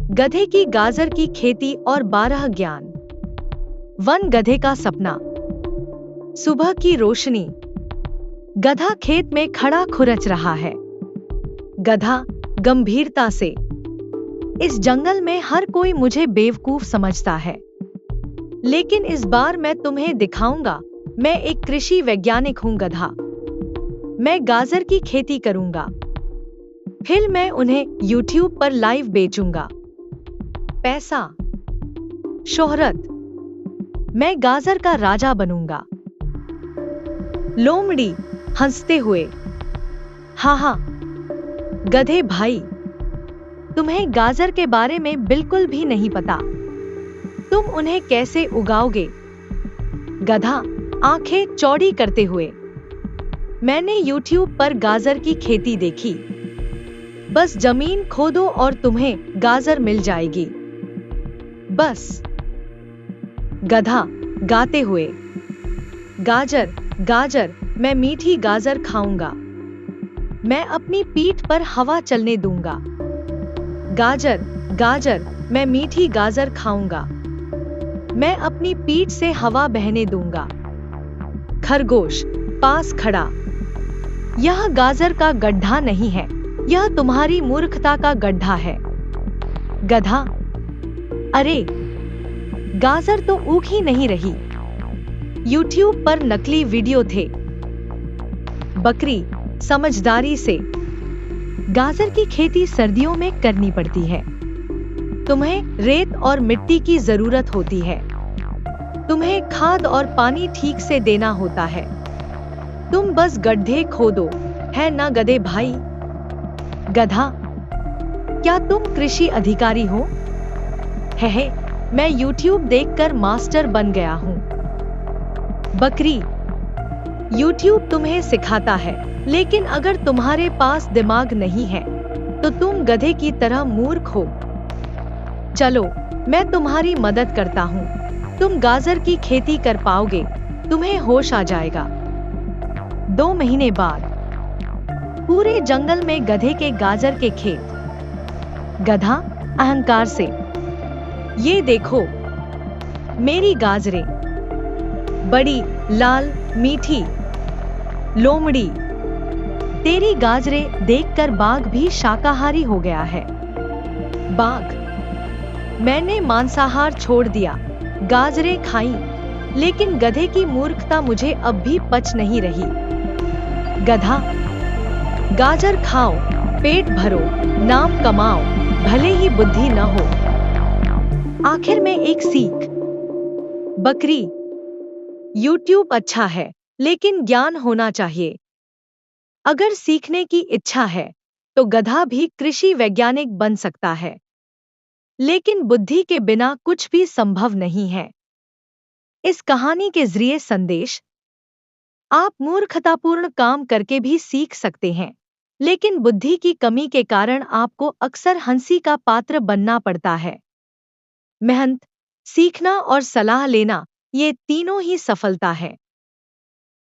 गधे की गाजर की खेती और 12 ज्ञान। वन गधे का सपना। सुबह की रोशनी। गधा खेत में खड़ा खुरच रहा है। गधा गंभीरता से। इस जंगल में हर कोई मुझे बेवकूफ समझता है, लेकिन इस बार मैं तुम्हें दिखाऊंगा, मैं एक कृषि वैज्ञानिक हूं गधा। मैं गाजर की खेती करूंगा, फिर मैं उन्हें YouTube पर लाइव बेचूंगा। पैसा, शोहरत, मैं गाजर का राजा बनूंगा। लोमड़ी हंसते हुए, हाँ हाँ गधे भाई, तुम्हें गाजर के बारे में बिल्कुल भी नहीं पता। तुम उन्हें कैसे उगाओगे? गधा आंखें चौड़ी करते हुए, मैंने YouTube पर गाजर की खेती देखी। बस जमीन खोदो और तुम्हें गाजर मिल जाएगी। बस। गधा गाते हुए, गाजर गाजर, मैं मीठी गाजर खाऊंगा। मैं अपनी पीठ पर हवा चलने दूंगा। गाजर गाजर, मैं मीठी गाजर खाऊंगा। मैं अपनी पीठ से हवा बहने दूंगा। खरगोश पास खड़ा, यह गाजर का गड्ढा नहीं है, यह तुम्हारी मूर्खता का गड्ढा है। गधा, अरे गाजर तो उग ही नहीं रही। YouTube पर नकली वीडियो थे। बकरी समझदारी से, गाजर की खेती सर्दियों में करनी पड़ती है। तुम्हें रेत और मिट्टी की जरूरत होती है। तुम्हें खाद और पानी ठीक से देना होता है। तुम बस गड्ढे खोदो, है ना गधे भाई? गधा, क्या तुम कृषि अधिकारी हो? है, मैं YouTube देखकर मास्टर बन गया हूँ। बकरी, YouTube तुम्हें सिखाता है, लेकिन अगर तुम्हारे पास दिमाग नहीं है तो तुम गधे की तरह मूर्ख हो। चलो, मैं तुम्हारी मदद करता हूँ। तुम गाजर की खेती कर पाओगे, तुम्हें होश आ जाएगा। 2 महीने बाद पूरे जंगल में गधे के गाजर के खेत। गधा अहंकार से, ये देखो मेरी गाजरें, बड़ी लाल मीठी। लोमड़ी, तेरी गाजरें देखकर बाघ भी शाकाहारी हो गया है। बाघ, मैंने मांसाहार छोड़ दिया, गाजरें खाई, लेकिन गधे की मूर्खता मुझे अब भी पच नहीं रही। गधा, गाजर खाओ, पेट भरो, नाम कमाओ, भले ही बुद्धि न हो। आखिर में एक सीख। बकरी, YouTube अच्छा है, लेकिन ज्ञान होना चाहिए। अगर सीखने की इच्छा है तो गधा भी कृषि वैज्ञानिक बन सकता है, लेकिन बुद्धि के बिना कुछ भी संभव नहीं है। इस कहानी के जरिए संदेश, आप मूर्खतापूर्ण काम करके भी सीख सकते हैं, लेकिन बुद्धि की कमी के कारण आपको अक्सर हंसी का पात्र बनना पड़ता है। मेहनत, सीखना और सलाह लेना, ये तीनों ही सफलता है।